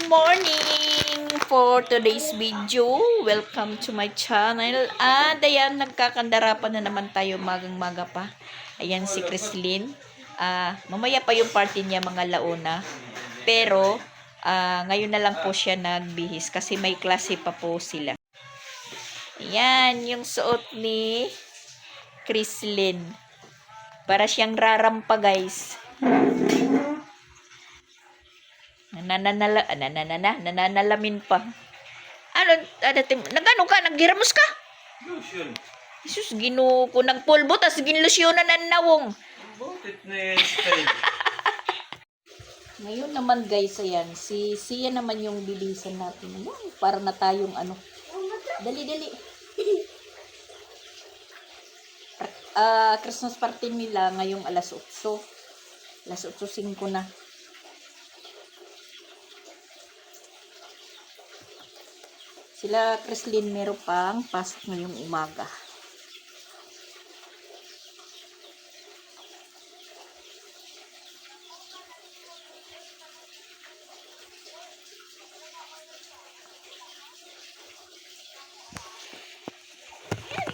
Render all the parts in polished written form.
morning for today's video. Welcome to my channel. And ayan, nagkakandarapan na naman tayo magang-maga pa. Ayan si Chrislyn. Mamaya pa yung party niya mga launa. Pero ngayon na lang po siya nagbihis kasi may klase pa po sila. Ayan, yung suot ni Chrislyn. Para siyang rarampa, guys. Nananalamin pa. Nagano ka? Naggiramos ka? Lotion. Jesus, ginu ko ng pulbo, tas ginlusyonan ng nawong. Bakit na yan style? Ngayon naman guys, ayan, siya naman yung bilisan natin. Ayan, para na tayong ano. Dali. Christmas party nila ngayong alas 8. Alas 8:05 na. Sila Chrislyn meron pang pasok ngayong umaga.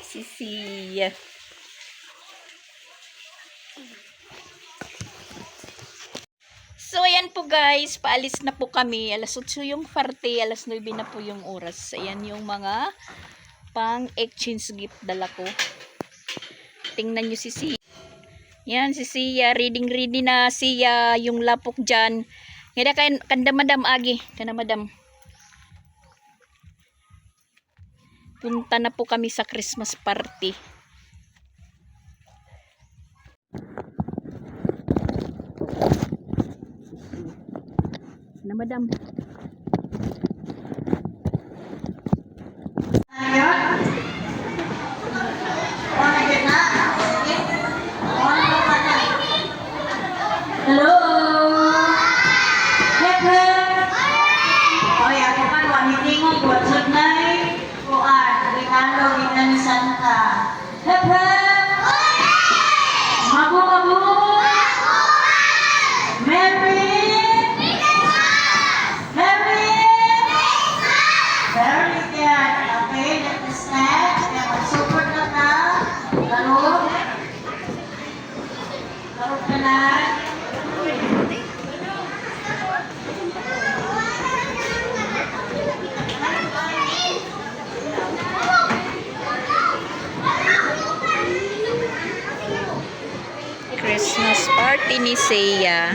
Si Sia. So, ayan po guys, paalis na po kami. Alas 8 yung parte, alas 9 na po yung oras. Ayan yung mga pang-exchange gift dala ko. Tingnan nyo si Sia. Yan si Sia, reading na Sia, yung lapok dyan. Ngayon kanda madam agi, kana madam. Punta na po kami sa Christmas party. Na madam. Hello. Hoy, ako kan waniting mo buat sunay. Kuan, regalo gikan ni Santa. Hep hep. Mabu. Merry. Very good. Okay, let us stand. Kaya mag-support na ka. Laro ka na. Christmas party ni Sia.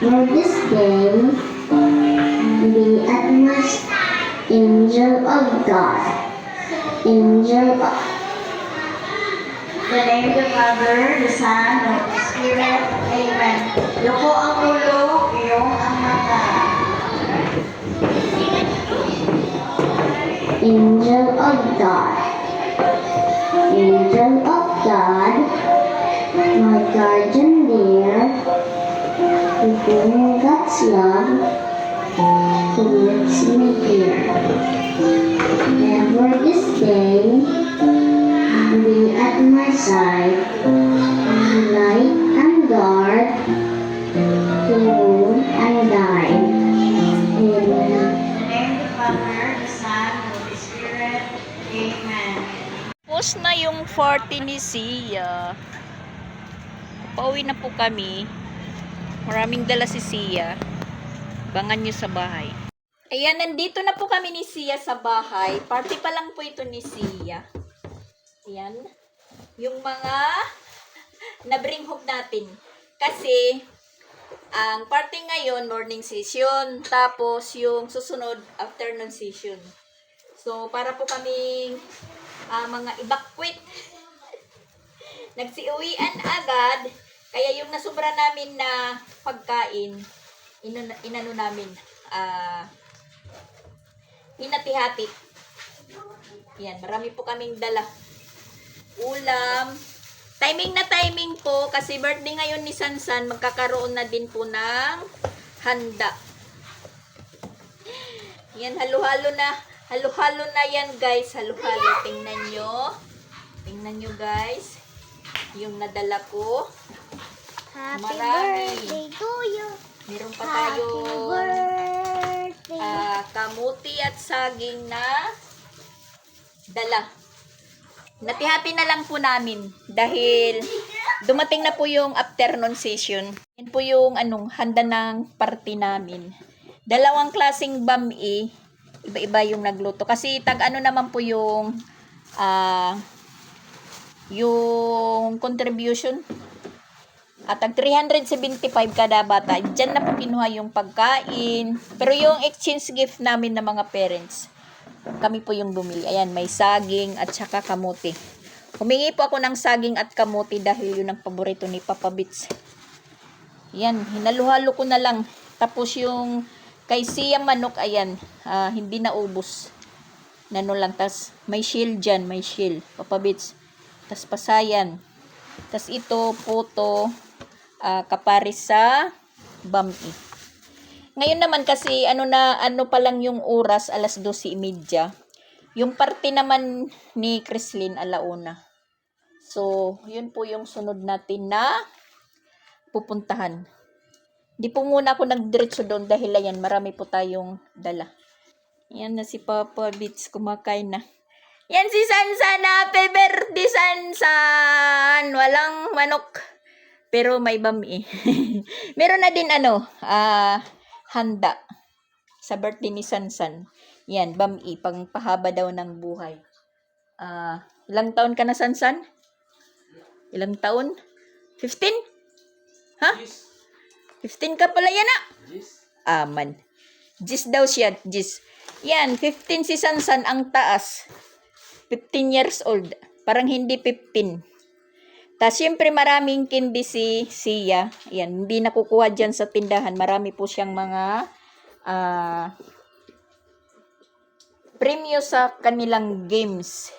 On this day, the utmost angel of God, angel of The name of the Father, the Son, and the Spirit. Amen. Loko ang ulo, iyong ang mata. angel of God, angel of God, my guardian dear, who bring God's love, who lives me here. Never this day, be at my side, light and guard, to wound and guide. Amen. The name of the Father, the Son, and the Holy Spirit. Amen. Tapos na yung 40 ni Sia. Pauwi na po kami. Maraming dala si Sia. Abangan nyo sa bahay. Ayan, nandito na po kami ni Sia sa bahay. Party pa lang po ito ni Sia. Ayan. Yung mga na-bring home natin. Kasi, ang party ngayon, morning session. Tapos, yung susunod, afternoon session. So, para po kaming mga evacuate. Nagsiuwian agad. Kaya yung nasobra namin na pagkain, inano namin, hinati-hati. Yan, marami po kaming dala. Ulam. Timing na timing po, kasi birthday ngayon ni Sansan, magkakaroon na din po ng handa. Yan, halo-halo na yan guys. Halo-halo. Tingnan nyo guys. yung nadala ko. Happy Marami. birthday to you. Meron pa Happy tayong birthday. kamuti at saging na dala. Natihati na lang po namin dahil dumating na po yung afternoon session. Yan po yung handa ng party namin. Dalawang klaseng bami, iba-iba yung nagluto. Kasi naman po yung contribution. At 375 kada bata. Diyan na po kinuha yung pagkain. Pero yung exchange gift namin ng mga parents, kami po yung bumili. Ayan, may saging at saka kamuti. Humingi po ako ng saging at kamuti dahil yun ang paborito ni Papa Bits. Ayan, hinaluhalo ko na lang. Tapos yung kay Sia manok, ayan, hindi na ubos. Nano lang, tas may shield dyan, may shield. Papa Bits. Tas pasayan. Tas ito, puto, kaparis sa bami. Ngayon naman kasi ano pa lang yung oras, alas 12:30. Yung party naman ni Chrislyn alauna. So, yun po yung sunod natin na pupuntahan. Di po muna ako nagdiretso doon dahil ayan, marami po tayong dala. Yan na si Papa Bits, kumakain na. Yan si Sansan, happy birthday Sansan! Walang manok. Pero may bami. Meron na din handa sa birthday ni Sansan. Yan, bami, pang pahaba daw ng buhay. Ilang taon ka na, Sansan? Ilang taon? 15? Ha? 15 ka pala yan, Aman. Gis daw siya, Gis. Yan, 15 si Sansan ang taas. 15 years old. Parang hindi 15. Tapos, syempre, maraming candy si Sia. Ayan, hindi nakukuha dyan sa tindahan. Marami po siyang mga premyo sa kanilang games.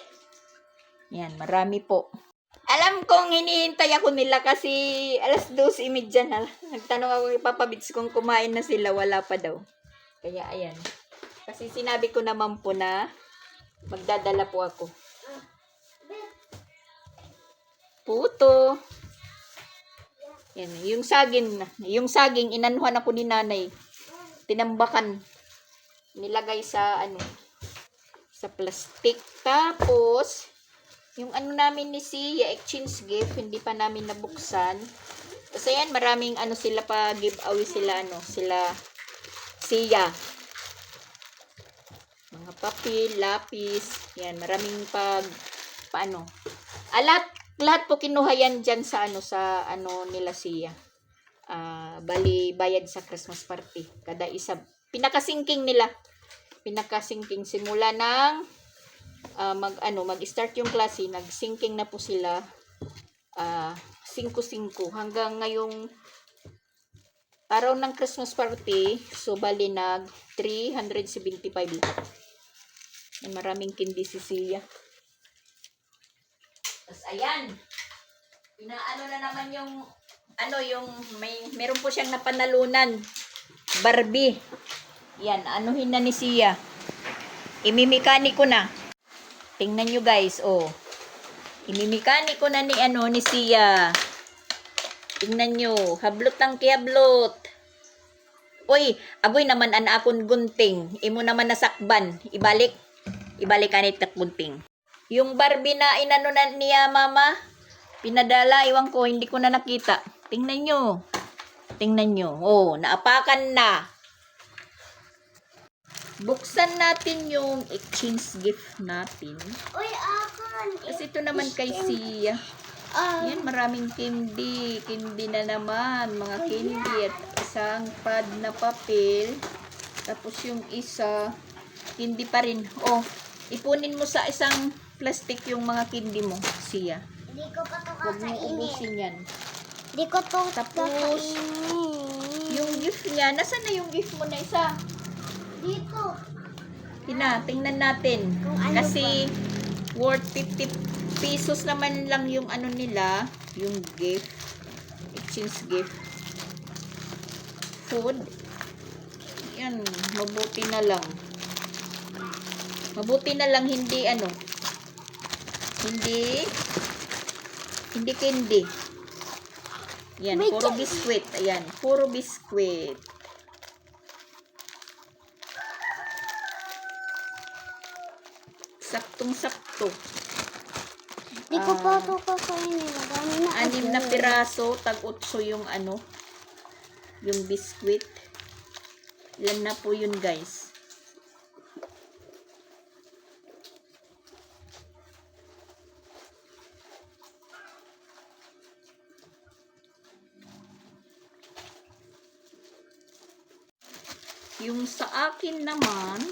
Ayan, marami po. Alam kong hinihintay ako nila kasi alas 12:30 na. Nagtanong ako kay Papa Bits kung kumain na sila. Wala pa daw. Kaya, ayan. Kasi sinabi ko naman po na magdadala po ako. Puto. Yan, yung saging inanuhan ako ni nanay. Tinambakan. Nilagay sa sa plastic. Tapos yung namin ni Sia, exchange gift, hindi pa namin nabuksan. Kasi yan, maraming sila pa giveaway sila sila Sia. Mga papel, lapis, yan, maraming paano. Lahat po kinuha yan dyan sa nila Sia. Bali, bayad sa Christmas party. Kada isa. Pinakasingking nila. Pinakasingking. Simula ng mag-start yung klase, nag-sinking na po sila. 5-5. Hanggang ngayong araw ng Christmas party, so bali nag 375 lahat. Maraming candy si Sia. Tapos ayan, inaano na naman yung meron po siyang napanalunan. Barbie. Yan, anuhin na ni Sia. Imimikaniko na. Tingnan nyo guys, Imimikaniko na ni Sia. Tingnan nyo, hablot ang kihablot. Uy, agoy naman akon gunting. Imo naman nasakban. Ibalik kanit na gunting. Yung Barbie na na niya mama, pinadala, iwan ko, hindi ko na nakita. Tingnan nyo. Naapakan na. Buksan natin yung exchange gift natin. Uy, akan. Kasi ito naman kay Sia. Yan, maraming candy. Candy na naman. Mga candy at isang pad na papel. Tapos yung isa, candy pa rin. Ipunin mo sa isang plastic yung mga candy mo, Sia. Hindi ko pa ito Huwag mo kakainin. ubusin yan. Hindi ko ito Tapos, kakainin. yung gift niya, nasaan na yung gift mo na isa? Dito. Tingnan natin. Kung ano Kasi, worth 50 pesos naman lang yung nila, yung gift. Exchange gift. Food. Yan, mabuti na lang. Mabuti na lang hindi Hindi candy. Yan, May puro candy. biskwit. Ayan, puro biskwit. Saktong-sakto. Di ko pa ito kakainin. Madami na. 6 na piraso, tag-8 yung ano, yung biskwit. Ilan na po yun, guys? Yung sa akin naman,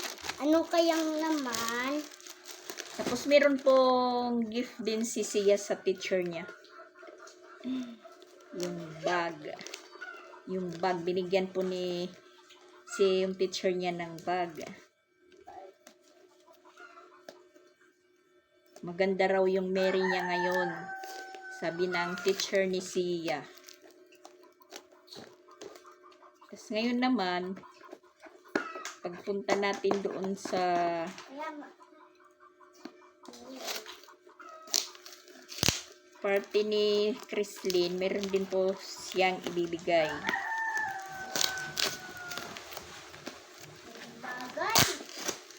Ano kayang naman? tapos meron pong gift din si Sia sa teacher niya. Yung bag. Yung bag, binigyan po ni yung teacher niya ng bag. Maganda raw yung Mary niya ngayon. Sabi ng teacher ni Sia. Tapos ngayon naman, pagpunta natin doon sa party ni Chrislyn, meron din po siyang ibibigay.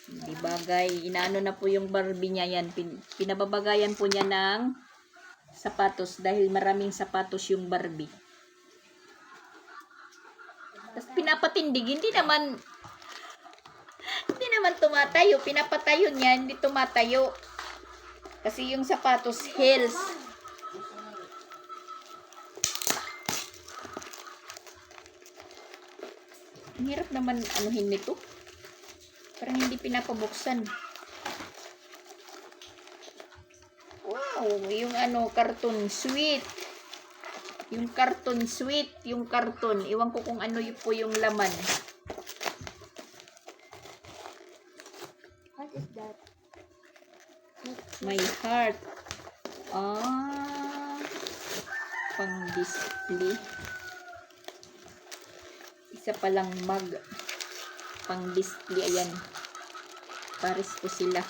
Hindi bagay. Inaano na po yung Barbie niya yan. Pinababagayan po niya ng sapatos dahil maraming sapatos yung Barbie. Tapos pinapatindig. Hindi naman tumatayo. Pinapatayo niya, hindi tumatayo. Kasi yung sapatos, heels. Ang hirap naman anuhin nito. Parang hindi pinapabuksan. Wow, yung ano, carton sweet. Yung carton sweet, yung carton. Iwan ko kung ano yun po yung laman. What is that? My heart. Pang display. Isa palang mug. Pang display. Ayan. Pares po sila.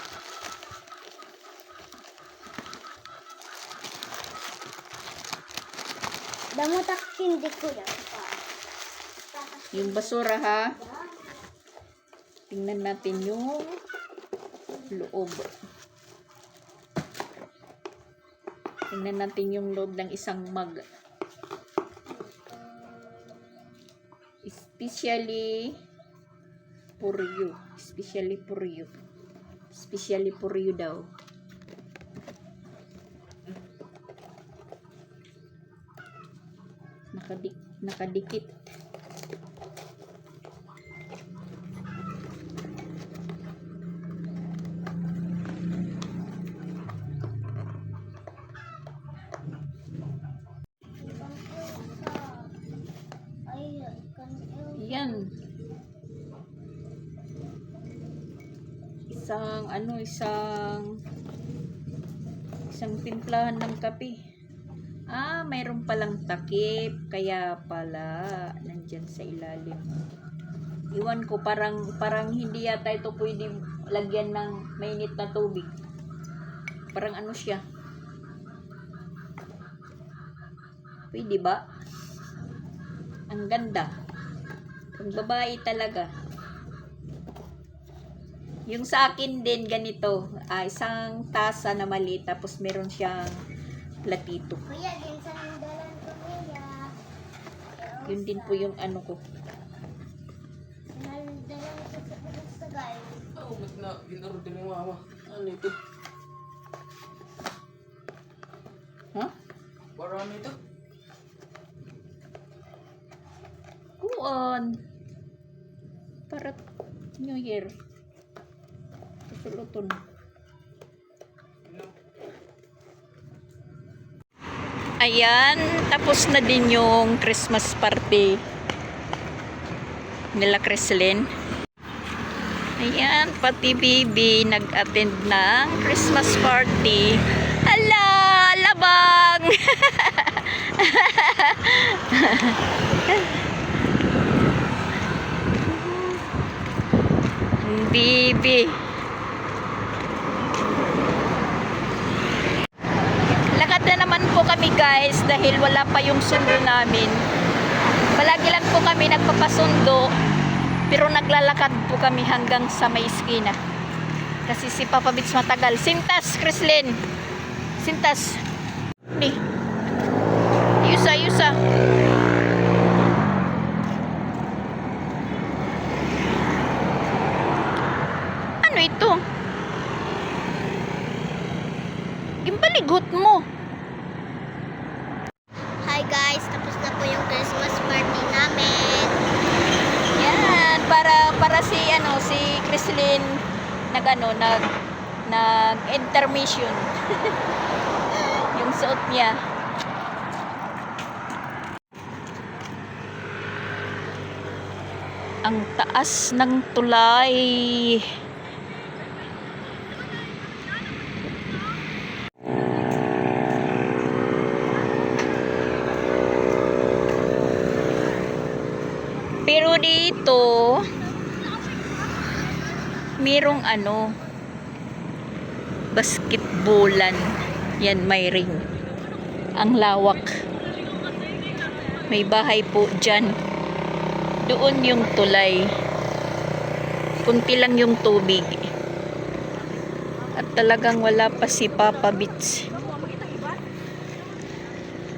Damutak hindi ko yan. Yung basura ha. Tingnan natin yung loob. Tingnan natin yung loob ng isang mug. Especially for you. Especially for you. Especially for you daw. Nakadikit. Yan. Isang timplahan ng kape. Mayroon palang takip. Kaya pala, nandyan sa ilalim. Iwan ko, parang hindi yata ito pwede lagyan ng mainit na tubig. Parang ano siya. Pwede ba? Ang ganda. Ang babae talaga. Yung sa akin din ganito, isang tasa na maliit tapos meron siyang platito. Kuya, ginsan ang dalan ko, kuya. Yun din po yung ano ko. Dalan ko sa guys. Oh, ba't na ginarudin ni mama? Ano ito? Ha? Para ano ito? Kuon. Para New Year. Susuluton. Ayan, tapos na din yung Christmas party nila Chrislyn. Ayan, pati Bibi nag-attend ng Christmas party. Hala, labang! Bibi. Lakad na naman po kami guys, dahil wala pa yung sundo namin. Palagi lang po kami nagpapasundo, pero naglalakad po kami hanggang sa may iskina. Kasi si Papa Bits matagal. Sintas, Chrislyn. Sintas. Ni. Yusa, yusa. Ano ito? Gimbaligot mo. Hi guys, tapos na po yung Christmas party namin. Yan, para si Chrislyn nag intermission. Yung suot niya. Ang taas ng tulay. Pero dito merong basketballan. Yan, may ring. Ang lawak. May bahay po dyan. Doon yung tulay. Kunti lang yung tubig. At talagang wala pa si Papa Bits.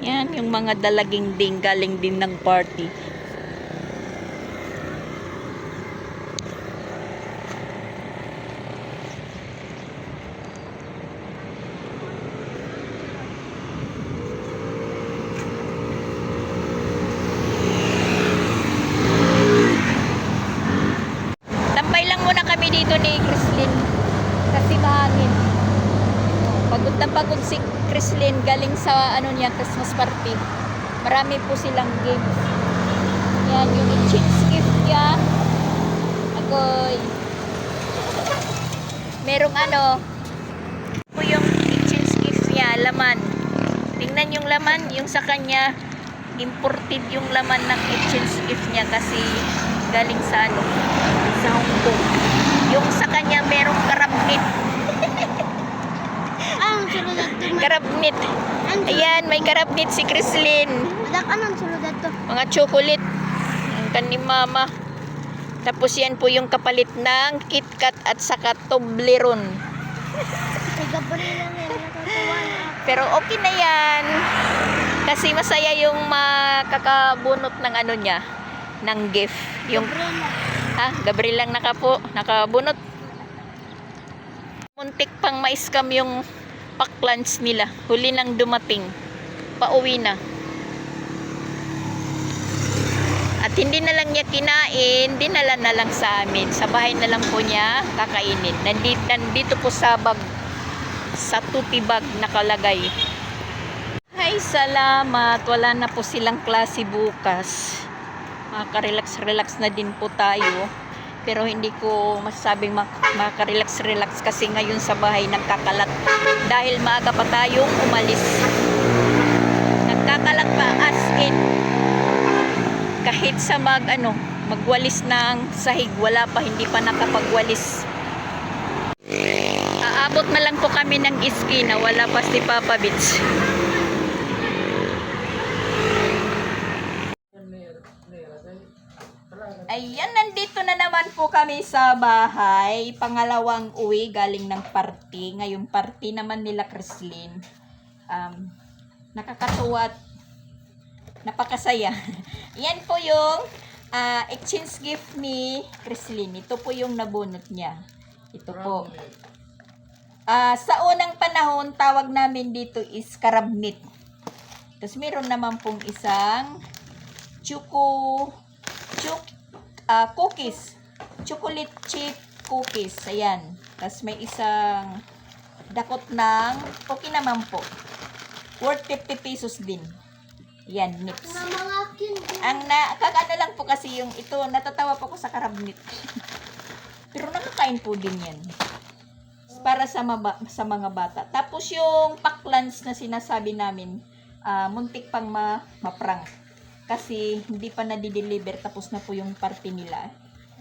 Yan, yung mga dalaging ding galing din ng party. Tambay lang muna kami dito ni Chrislyn kasi mahangin. Pagod na pagod si Chrislyn galing sa Christmas party. Marami po silang games. Yan yung exchange gift niya. Agoy. Merong po yung exchange gift niya, laman. Tingnan yung laman, yung sa kanya imported yung laman ng exchange gift niya kasi galing sa sa Hong Kong. Yung sa kanya merong karabnit. Anong sulod ito? Karabnit. Ayan, may karabnit si Chrislyn. Madak, anong sulod ito? Mga chocolate. Ang kanin mama. Tapos yan po yung kapalit ng KitKat at saka Toblerone. Tiga pa rin lang yan. Nakatuwa na. Pero okay na yan. Kasi masaya yung makakabunot ng niya. Ng gift. Yung Gabriel lang nakabunot. Muntik pang ma-scam yung pack lunch nila. Huli nang dumating. Pauwi na. At hindi na lang niya kinain, dinala na lang sa amin. Sa bahay na lang po niya kakainin. Nandito po sa bag, sa tuti bag nakalagay. Ay, salamat. Wala na po silang klase bukas. Makaka-relax na din po tayo. Pero hindi ko masasabing makaka-relax kasi ngayon sa bahay nagkakalat. Dahil maaga pa tayong umalis. Nagkakalat pa as in. Kahit sa magwalis ng sahig, wala pa, hindi pa nakapagwalis. Aabot na lang po kami ng iskina, wala pa si Papa Bits. Ayan, nandito na naman po kami sa bahay. Pangalawang uwi galing ng party. Ngayong party naman nila Chrislyn. Nakakatuwa at napakasaya. Yan po yung exchange gift ni Chrislyn. Ito po yung nabunot niya. Ito po. Sa unang panahon, tawag namin dito is karabnit. Tapos meron naman pong isang cookies. Chocolate chip cookies. Ayan. Tapos may isang dakot ng okay naman po. Worth 50 pesos din. Yan, nips. Ang kakano lang po kasi yung ito, natatawa po ko sa karabnit. Pero nakakain po din yan. Para sa mga bata. Tapos yung pack lunch na sinasabi namin, muntik pang ma-prank. Kasi hindi pa na-deliver, tapos na po yung party nila.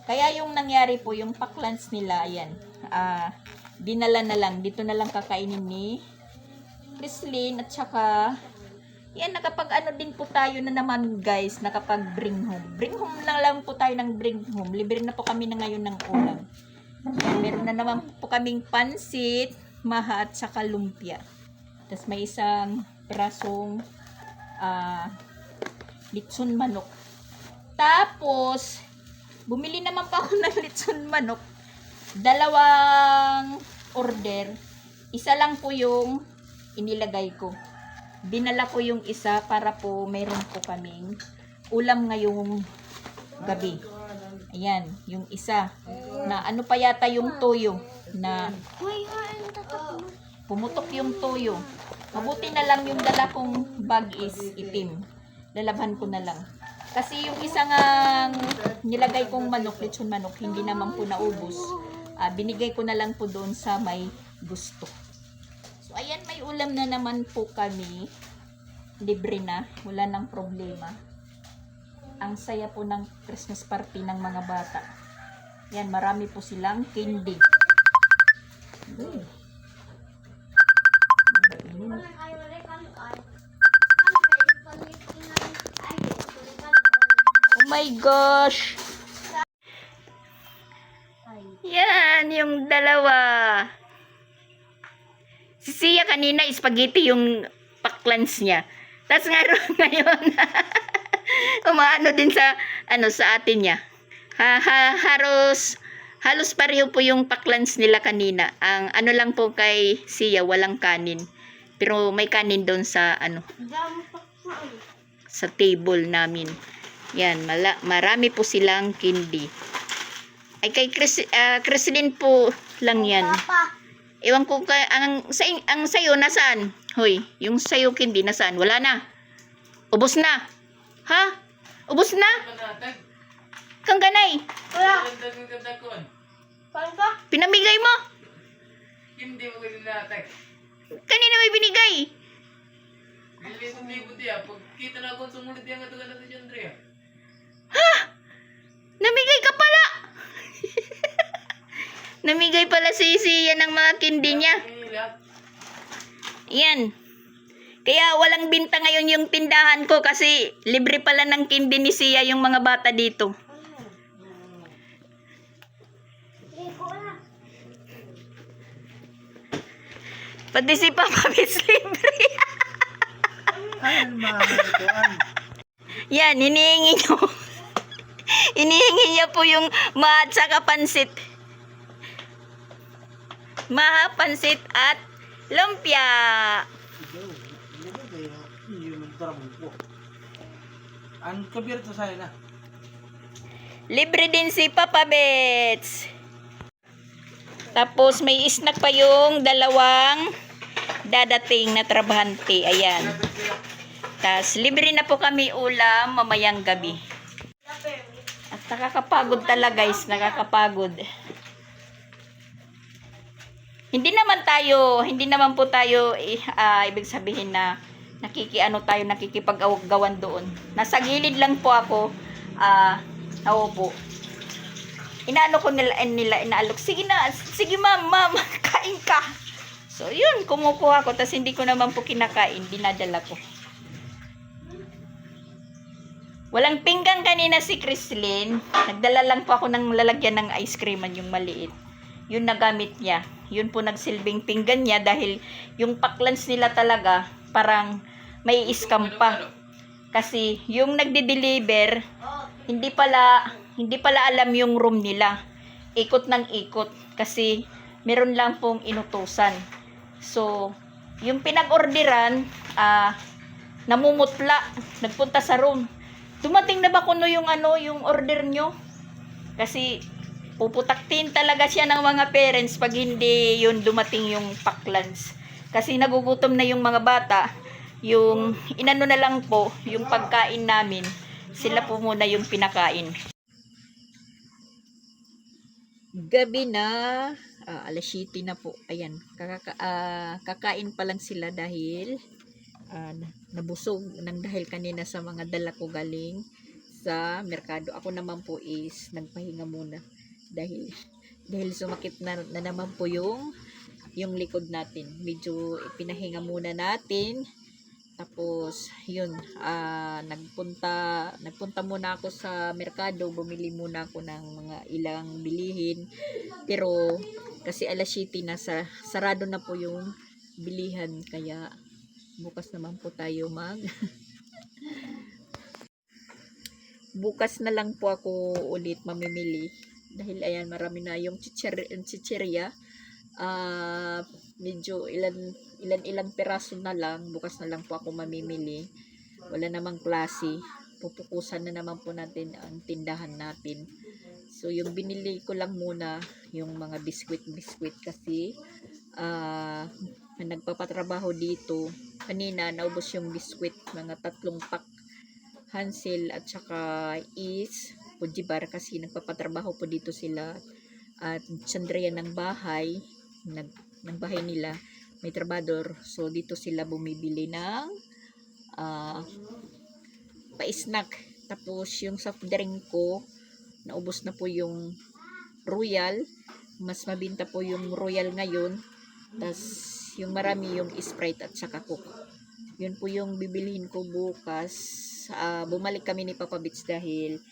Kaya yung nangyari po, yung pack lunch nila, ayan, dinala na lang. Dito na lang kakainin ni Chrislyn at saka Yan, nakapag ano din po tayo na naman guys, nakapag bring home. Bring home lang po tayo ng bring home. Libre na po kami na ngayon ng ulam. Yan, meron na naman po kaming pansit, maha at saka lumpia. Tapos may isang prasong litson manok. Tapos, bumili naman pa ako ng litson manok. 2 order. Isa lang po yung inilagay ko. Dinala ko yung isa para po mayroon po kaming ulam ngayong gabi. Ayan, yung isa. Na ano pa yata yung toyo. Na Uy, ano tatak mo? pumutok yung toyo. Mabuti na lang yung dala kong bag is itim. Lalabhan ko na lang. Kasi yung isang nilagay kong manok, lechon manok, hindi naman po naubos. Binigay ko na lang po doon sa may gusto. So, ayan, may ulam na naman po kami. Libre na. Wala nang problema. Ang saya po ng Christmas party ng mga bata. Yan, marami po silang candy. Oh my gosh! Yan, yung dalawa. Si Sia kanina, spaghetti yung paklans niya. Tapos ngayon, umaano din sa, sa atin niya. Halos pareho po yung paklans nila kanina. Ang ano lang po kay Sia, walang kanin. Pero may kanin doon sa, sa table namin. Yan, marami po silang candy. Ay kay Chrislyn po lang yan. Ewan ko ang sayo nasaan? Hoy, yung sayo candy nasaan? Wala na. Ubos na. Ha? Ubos na? Kang ganay. Wala. Pinamigay mo? Hindi mo ginatag. Kanina may binigay. Hindi mo diya. Pag kita na ako sumulit yung katugan natin si Andrea. Ha? Namigay ka pala. Namigay pala si Sia ng mga candy niya. Yan. Kaya walang binta ngayon yung tindahan ko kasi libre pala ng candy ni Sia yung mga bata dito. Pati si Papa Bis libre. Yan, hinihingi nyo. Hinihingi niya po yung maha at saka pansit. Maha, pansit at lumpia. Ang kabir to sa'yo na. Libre din si Papa Bets. Tapos may snack pa yung 2 dadating na trabahante. Ayan. Tapos libre na po kami ulam mamayang gabi. At nakakapagod talaga guys. Nakakapagod. Hindi naman po tayo ibig sabihin na nakikipag-gawan doon. Nasa gilid lang po ako. Naupo. Inaano ko nila, inaalok. Sige ma'am, kain ka. So, yun, kumukuha ko. Tapos hindi ko naman po kinakain. Dinadala ko. Walang pinggan kanina si Chrislyn. Nagdala lang po ako ng lalagyan ng ice creaman, yung maliit. Yun nagamit niya. Yun po nagsilbing pinggan niya dahil yung paklans nila talaga parang may scam pa. Kasi yung nagde-deliver, hindi pala alam yung room nila. Ikot ng ikot kasi meron lang pong inutusan. So, yung pinag-orderan, namumutla, nagpunta sa room. Dumating na ba kuno yung yung order nyo? Kasi puputaktin talaga siya ng mga parents pag hindi yun dumating yung paklans. Kasi nagugutom na yung mga bata. Yung inano na lang po, yung pagkain namin, sila po muna yung pinakain. Gabi na, alas 7 na po. Ayan, kakain pa lang sila dahil nabusog dahil kanina sa mga dala ko galing sa merkado. Ako naman po is nagpahinga muna dahil sumakit na naman po yung likod natin. Medyo pinahinga muna natin Tapos, yun, nagpunta muna ako sa merkado, bumili muna ako ng mga ilang bilihin. Pero, kasi alas 7 na, sarado na po yung bilihan, kaya bukas naman po tayo bukas na lang po ako ulit mamimili. Dahil ayan, marami na yung chichirya. Medyo ilan peraso na lang. Bukas na lang po ako mamimili. Wala namang klase. Pupukusan na naman po natin ang tindahan natin. So, yung binili ko lang muna, yung mga biskwit kasi nagpapatrabaho dito. Kanina, naubos yung biskwit, mga 3 pack. Hansel at saka Pujibar kasi nagpapatrabaho po dito sila. At Chandriya ng bahay, ng bahay nila, may trabador. So, dito sila bumibili ng pa-snack. Tapos, yung soft drink ko, naubos na po yung Royal. Mas mabinta po yung Royal ngayon. Tapos, yung marami yung Sprite at saka Coke. Yun po yung bibilihin ko bukas. Bumalik kami ni Papa Bits dahil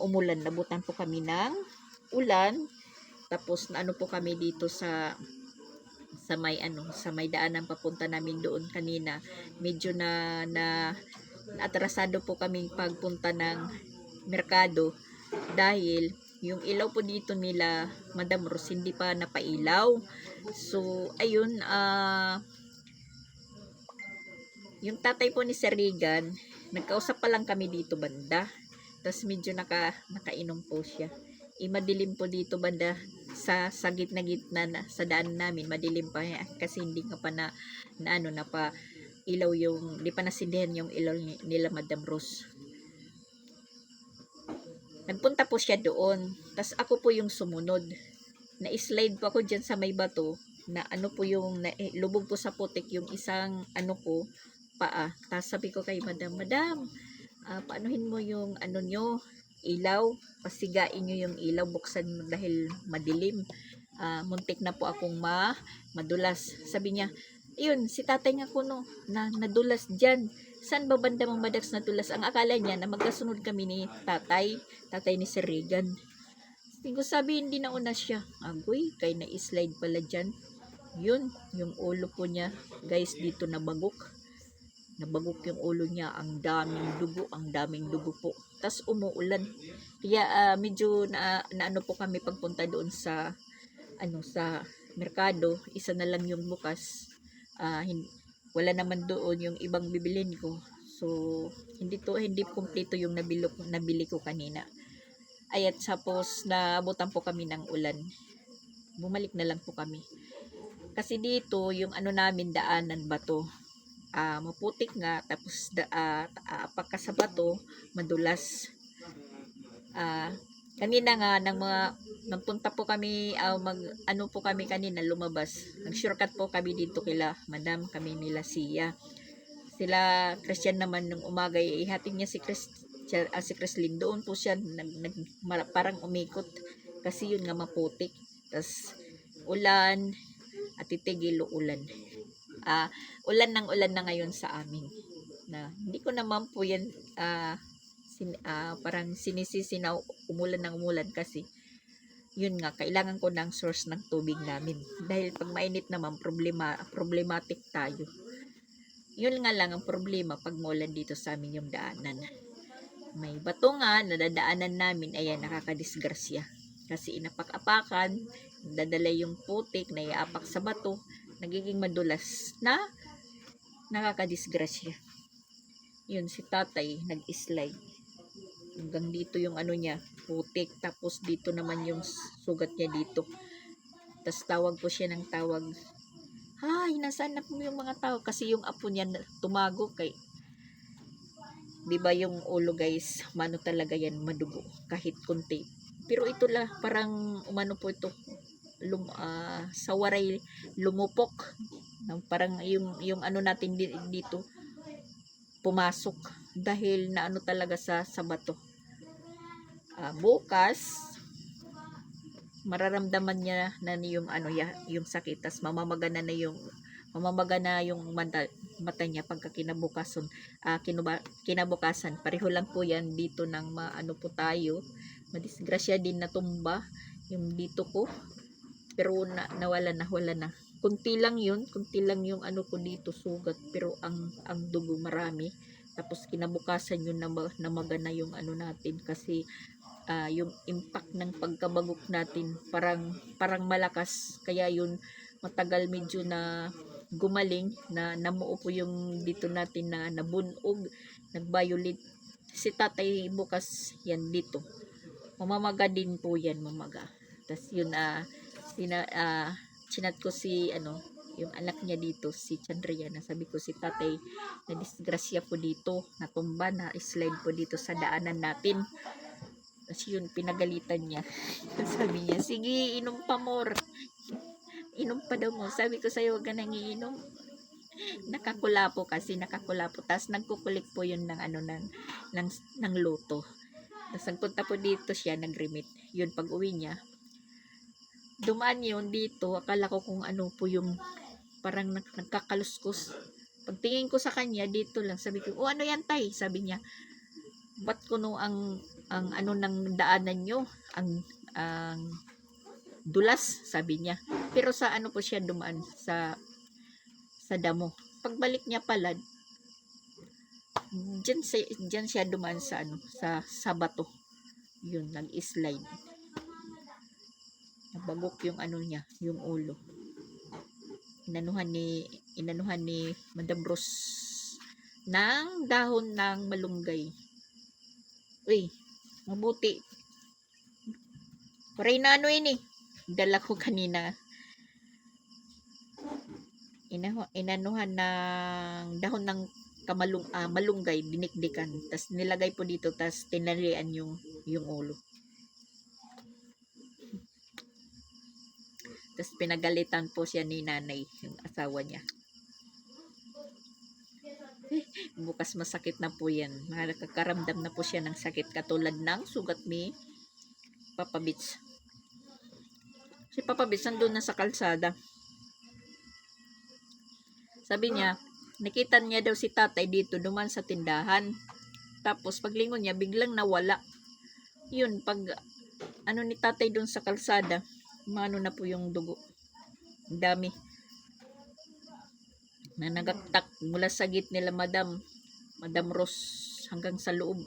umulan. Nabutan po kami ng ulan. Tapos, naano po kami dito sa may daanan papunta namin doon kanina. Medyo na atrasado po kami pagpunta ng merkado dahil yung ilaw po dito nila Madam Rose hindi pa napailaw. So ayun, yung tatay po ni Sir Regan, nagkausap pa lang kami dito banda. Tapos medyo nakainom po siya. Madilim po dito banda sa gitna na sa daan namin, madilim pa kasi hindi nga pa na pa ilaw yung, di pa nasindihan yung ilaw nila Madam Rose. Nagpunta po siya doon. Tapos ako po yung sumunod. Na-slide po ako dyan sa may bato na po yung lubog po sa putik yung isang ko paa. Tapos sabi ko kay Madam, paanuhin mo yung nyo, ilaw, pasigain nyo yung ilaw, buksan mo dahil madilim. Muntik na po akong madulas. Sabi niya, yun, si tatay nga ko nadulas dyan. Saan ba banda mong madags nadulas? Ang akala niya na magkasunod kami ni tatay ni Sir Regan. Sabi, hindi na una siya. Agoy, kay na-slide pala dyan. Yun, yung ulo po niya, guys, dito nabagok yung ulo niya, ang daming dugo po. Tas umuulan. Kaya medyo na po kami pagpunta doon sa sa merkado, isa na lang yung bukas. Wala naman doon yung ibang bibilin ko. So hindi kumpleto yung nabili ko kanina. Ayat tapos naabutan po kami ng ulan. Bumalik na lang po kami. Kasi dito yung namin daanan bato. Maputik nga, tapos pagka sa bato madulas. Kanina nga nagpunta po kami po kami kanina lumabas. Nag-shortcut po kami dito kila Madam, kami nila Sia. Sila Christian naman nung umaga ihatid niya si Chrislyn doon po siya parang umikot kasi yun nga maputik. Tas ulan at titigil ulan. Ulan na ngayon sa amin. Na hindi ko naman po yan parang sinisisi na umulan kasi yun nga, kailangan ko ng source ng tubig namin. Dahil pag mainit naman, problematic tayo. Yun nga lang ang problema pag maulan dito sa amin yung daanan. May bato nga, nadadaanan namin, ayan, nakakadisgrasya. Kasi inapak-apakan, dadala yung putik, naiapak sa bato, nagiging madulas na nakakadisgrasya. Yun, si tatay nag-slide. Hanggang dito yung niya, putik. Tapos dito naman yung sugat niya dito. Tapos tawag po siya ng tawag. Hinasanap mo yung mga tao. Kasi yung apo niya tumago kay, diba yung ulo guys, mano talaga yan, madugo. Kahit kunti. Pero ito lang, parang umano po ito, sa waray lumupok. Parang yung natin dito, pumasok. Dahil na talaga sa bato. Bukas mararamdaman niya na yung yung sakit, tas mamamaga na yung mata niya pagka kinabukasan. Pareho lang po yan dito ng maano po tayo. Madisgrasya din natumba yung dito ko. Pero wala na. Kunti lang yung ano ko dito sugat, pero ang dugo marami. Tapos kinabukasan yun namagana yung ano natin kasi yung impact ng pagkabagok natin parang malakas, kaya yun matagal medyo na gumaling, na namuo po yung dito natin na nabunog, nag-violet. Si tatay bukas yan dito, mamamaga din po yan, mamaga. Tas yun chinat ko si yung anak niya dito, si Chandriana. Sabi ko, si tatay na disgrasya po dito, natumba, na slide po dito sa daanan natin. Kasi yun, pinagalitan niya. Sabi niya, sige, inom pa more. Inom pa daw mo. Sabi ko sa'yo, huwag ka nang iinom. Nakakulapo. Tapos nagkukulik po yun ng luto. Tapos nagpunta po dito siya, nag-remit. Yun, pag uwi niya, dumaan yun dito. Akala ko kung ano po yung parang nagkakaluskos. Pagtingin ko sa kanya, dito lang. Sabi ko, ano yan, tay? Sabi niya, ba't kuno ang ano ng daanan nyo? Ang dulas, sabi niya. Pero sa ano po siya dumaan? Sa damo. Pagbalik niya pala, dyan siya dumaan sa bato. Yun, nag-slide. Nabagok yung ano niya, yung ulo. Inanuhan ni Madam Rose ng dahon ng malunggay. Uy, mabuti. Paray na ano ini. Dala ko kanina. Inanuhan ng dahon ng malunggay, dinikdikan. Tas nilagay po dito, tas tinalian yung ulo. Tas pinagalitan po siya ni nanay, yung asawa niya. Bukas masakit na po yan. Nakakaramdam na po siya ng sakit katulad ng sugat ni Papa Bits. Si Papa Bits nandun na sa kalsada. Sabi niya, nakita niya daw si tatay dito duman sa tindahan. Tapos paglingon niya, biglang nawala. Yun, pag ano ni tatay dun sa kalsada, maano na po yung dugo. Ang dami na nagaktak mula sa git nila Madam Rose hanggang sa loob.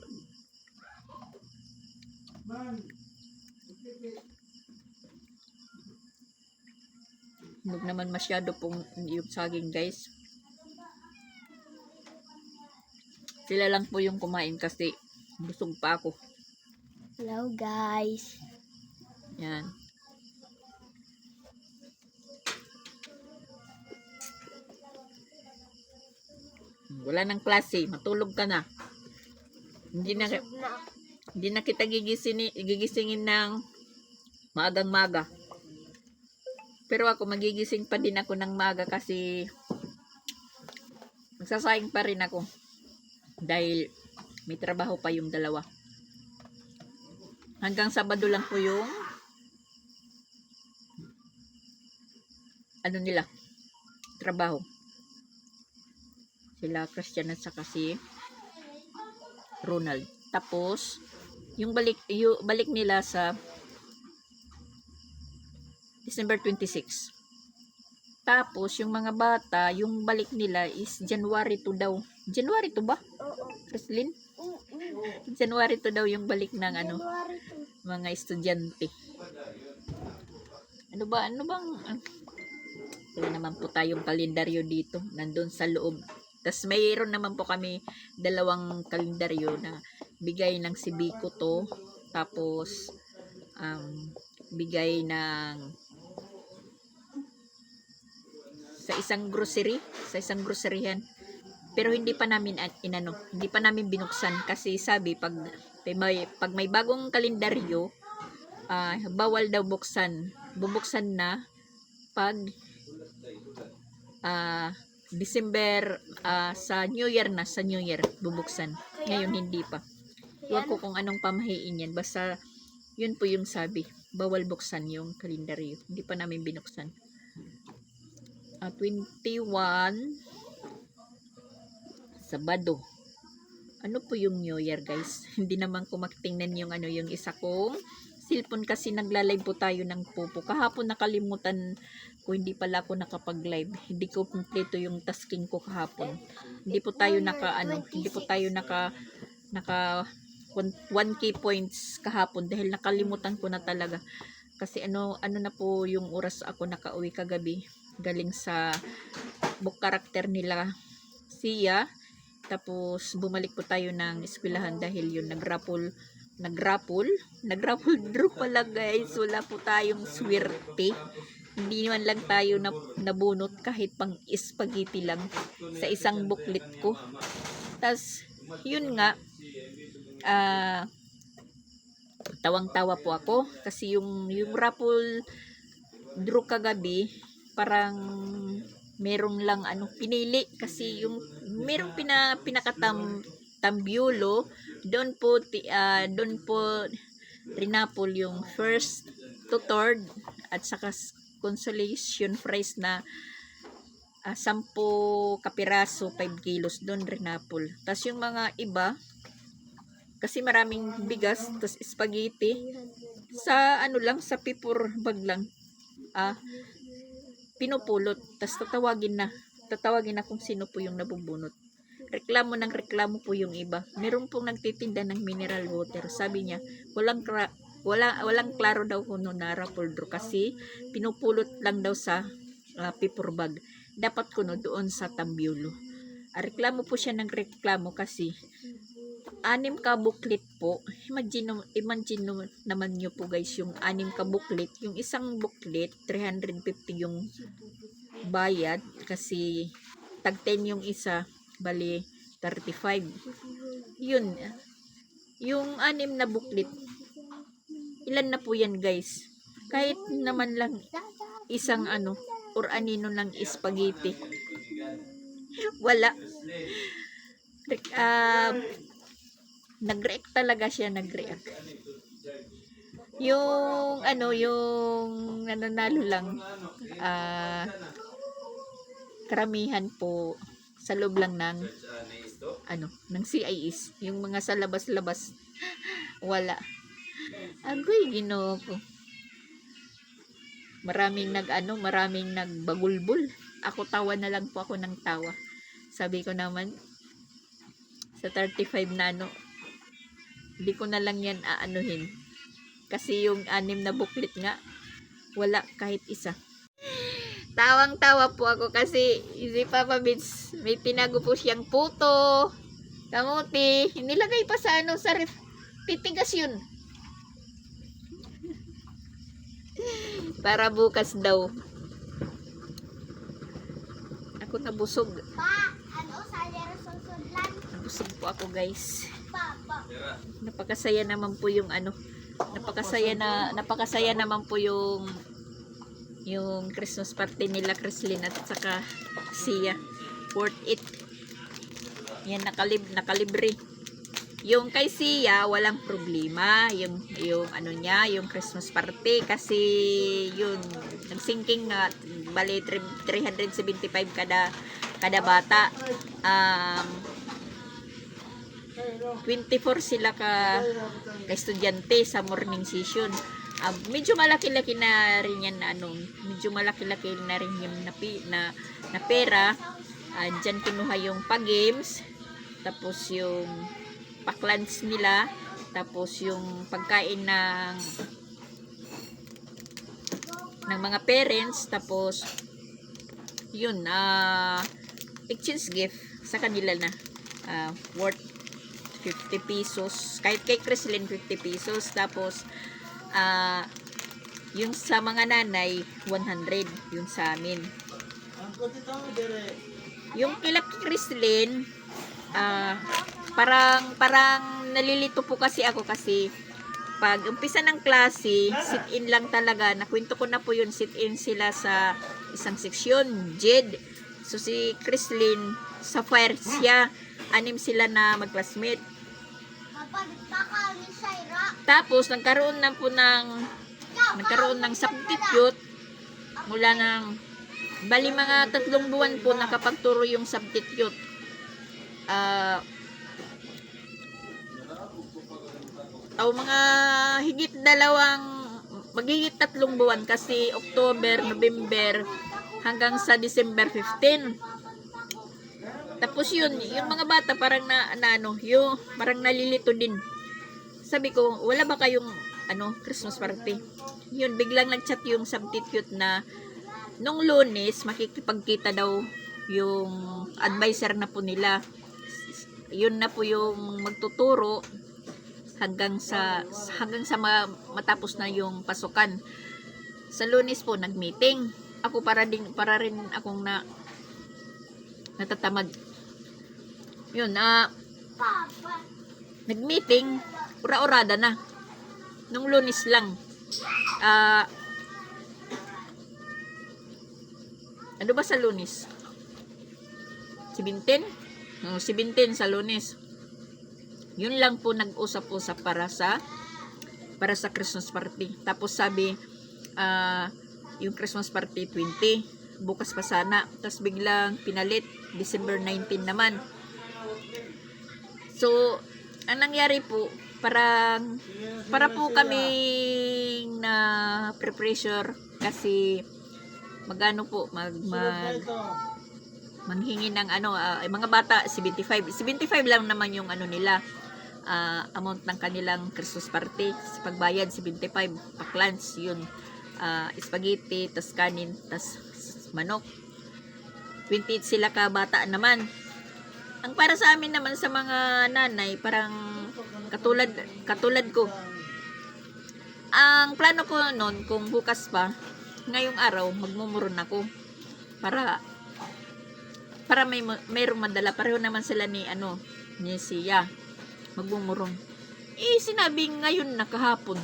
Huwag naman masyado pong yung saging, guys. Sila lang po yung kumain kasi busog pa ako. Hello guys. Yan. Wala nang klase, matulog ka na. Hindi na kita gigisingin ng maagang-maga. Pero ako magigising pa din ako ng maga kasi magsasayang pa rin ako. Dahil may trabaho pa yung dalawa. Hanggang Sabado lang po yung nila, trabaho. Sila Christian at saka si Ronald. Tapos yung balik nila sa December 26. Tapos yung mga bata, yung balik nila is January 2 daw. January 2 ba? Oo. Roslyn? January 2 daw yung balik ng January 2. mga estudyante. Ano bang wala naman po tayong kalendaryo dito, nandun sa loob. Tas mayroon naman po kami 2 kalendaryo na bigay ng si Biko to. Tapos bigay ng sa isang groceryhan. Pero hindi pa namin hindi pa namin binuksan kasi sabi pag may bagong kalendaryo, bawal daw buksan. Bubuksan na pag December, sa New Year bubuksan. Ngayon hindi pa. Huwag ko kung anong pamahiin yan. Basta yun po yung sabi. Bawal buksan yung kalendaryo. Hindi pa namin binuksan. 21 Sabado. Ano po yung New Year, guys? Hindi naman ko makitingnan yung yung isa kong cellphone kasi nagla-live po tayo ng pupo. Kahapon nakalimutan ko, hindi pala ako nakapag-live. Hindi ko kumpleto yung tasking ko kahapon. Hindi po tayo hindi po tayo naka 1k points kahapon dahil nakalimutan ko na talaga. Kasi ano na po yung oras ako nakauwi kagabi galing sa book character nila Sia. Tapos bumalik po tayo ng eskwelahan dahil yun nagrapple draw pala, guys. Wala po tayong swerte. Hindi man lang tayo nabunot kahit pang spaghetti lang sa isang booklet ko. Tas yun nga, tawang-tawa po ako kasi yung raffle draw kagabi parang merong lang pinili kasi yung merong pinakatambyulo doon po rinapol yung first to third at saka consolation prize na 10 kapiraso 5 kilos doon rinapol. Tas yung mga iba kasi maraming bigas tas spaghetti sa sa paper bag lang pinupulot. Tas tatawagin na kung sino po yung nabubunot. Reklamo po yung iba. Meron pong nagtitinda ng mineral water. Sabi niya, walang klaro daw kung na raffle draw kasi pinupulot lang daw sa paper bag. Dapat kuno doon sa tambyulo. Reklamo po siya ng reklamo kasi 6 ka booklet po. Imagine naman nyo po, guys, yung 6 ka booklet. Yung isang booklet, 350 yung bayad kasi tag 10 yung isa, bali 35. Yun. Yung 6 na booklet, ilan na po yan, guys? Kahit naman lang isang or anino ng spaghetti. Wala. Nag-react talaga siya, yung nananalo lang karamihan po sa loob lang ng CIS, yung mga sa labas wala. Agoy, Ginoo ko. Maraming nagbagulbul. Ako tawa na lang po ako ng tawa. Sabi ko naman sa 35 na hindi ko na lang yan aanuhin. Kasi yung 6 na booklet nga, wala kahit isa. Tawang-tawa po ako kasi si Papa Bits, may tinago po siyang puto, kamuti, nilagay pa sa sa ref. Titigas yun. Para bukas daw. Ako nabusog. Nabusog po ako, guys. Napakasaya naman po yung napakasaya naman po yung Christmas party nila Chrislyn at saka Sia. Worth it. Yan, nakalibre. Yung kay Sia walang problema, yung yung Christmas party kasi yun nagsinking bali 375 kada bata. 24 sila ka estudyante sa morning session. Medyo malaki-laki na rin yan medyo malaki-laki na rin yung na pera. Diyan kinuha yung pa-games, tapos yung pa-lunch nila, tapos yung pagkain ng mga parents, tapos yun exchange gift sa kanila na worth 50 pesos. Kahit kay Chrislyn 50 pesos. Tapos yung sa mga nanay 100 yung sa amin. Yung kila Chrislyn parang nalilito po kasi ako kasi pag umpisa ng klase, sit-in lang talaga. Nakwento ko na po yun, sit-in sila sa isang seksyon, JED. So si Chrislyn sa fire siya, 6 sila na mag-classmate. Tapos nagkaroon ng substitute mula ng bali mga 3 buwan po nakapagturo yung substitute. mga higit magigit 3 buwan kasi October, November hanggang sa December 15. Tapos yun, yung mga bata parang yung parang nalilito din. Sabi ko, wala ba kayong Christmas party? Yun, biglang nag-chat yung substitute na nung Lunes makikipagkita daw yung advisor na po nila. Yun na po yung magtuturo hanggang sa matapos na yung pasukan. Sa Lunes po nag-meeting. Ako para rin akong natatamad. Yun, nag-meeting, ura-urada na. Nung Lunes lang. Ano ba sa Lunes? 17? 17 sa Lunes. Yun lang po nag-usap-usap para sa Christmas party. Tapos sabi, yung Christmas party 20, bukas pa sana. Tapos biglang pinalit, December 19 naman. So, ang nangyari po, para po kami na preparation kasi manghingi ng mga bata 75 lang naman yung nila amount ng kanilang Christmas party. Pagbayad 75 paklans yun, spaghetti tas kanin tas manok. 28 sila ka bata naman. Ang para sa amin naman sa mga nanay, parang katulad ko. Ang plano ko noon, kung bukas pa, ngayong araw, magmumuron ako. Para mayroong madala. Pareho naman sila ni Sia. Magmumuron. Sinabi ngayon na kahapon.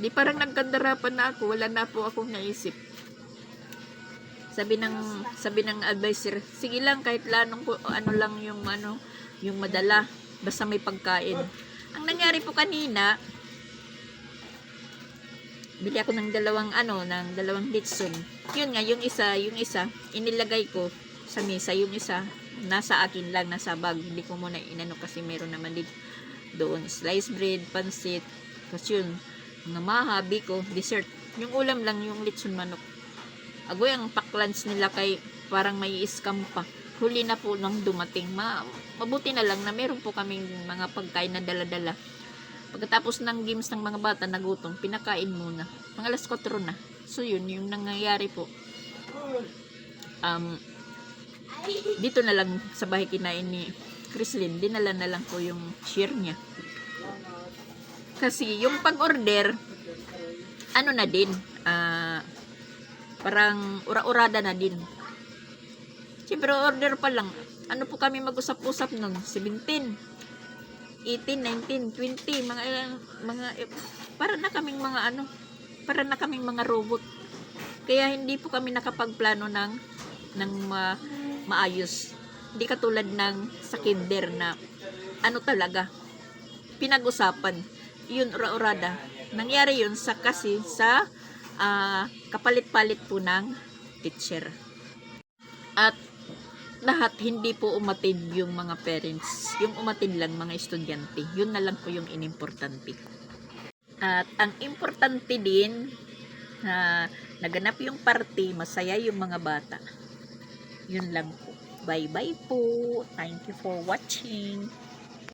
Di parang nagkandarapan na ako. Wala na po akong naisip. Sabi ng advisor, sige lang kahit lang yung madala, basta may pagkain. Ang nangyari po kanina, bili ako ng dalawang litson. Yun nga, yung isa inilagay ko sa mesa, yung isa nasa akin lang, nasa bag. Hindi ko muna kasi meron naman doon sliced bread, pansit, kasi yun, mga mahabi ko, dessert. Yung ulam lang, yung litson manok. Agoy, ang paklans nila kay parang may scam pa. Huli na po nang dumating. Mabuti na lang na meron po kaming mga pagkain na dala-dala. Pagkatapos ng games ng mga bata nagutom, pinakain muna. Mga alas 4 na. So yun, yung nangyayari po. Dito na lang sa bahay kinain ni Chrislyn. Dinala na lang po yung share niya. Kasi yung pag-order, na din, parang ura-urada na din. Siyempre, order pa lang. Ano po kami mag-usap-usap nun? 17, 18, 19, 20, para na kaming mga robot. Kaya hindi po kami nakapagplano ng maayos. Hindi katulad ng sa kinder na talaga pinag-usapan. Yun, ura-urada. Nangyari yun kasi sa kapalit-palit po ng teacher. At lahat hindi po umatid yung mga parents. Yung umatid lang mga estudyante. Yun na lang po yung inimportante. At ang importante din na naganap yung party, masaya yung mga bata. Yun lang po. Bye-bye po. Thank you for watching.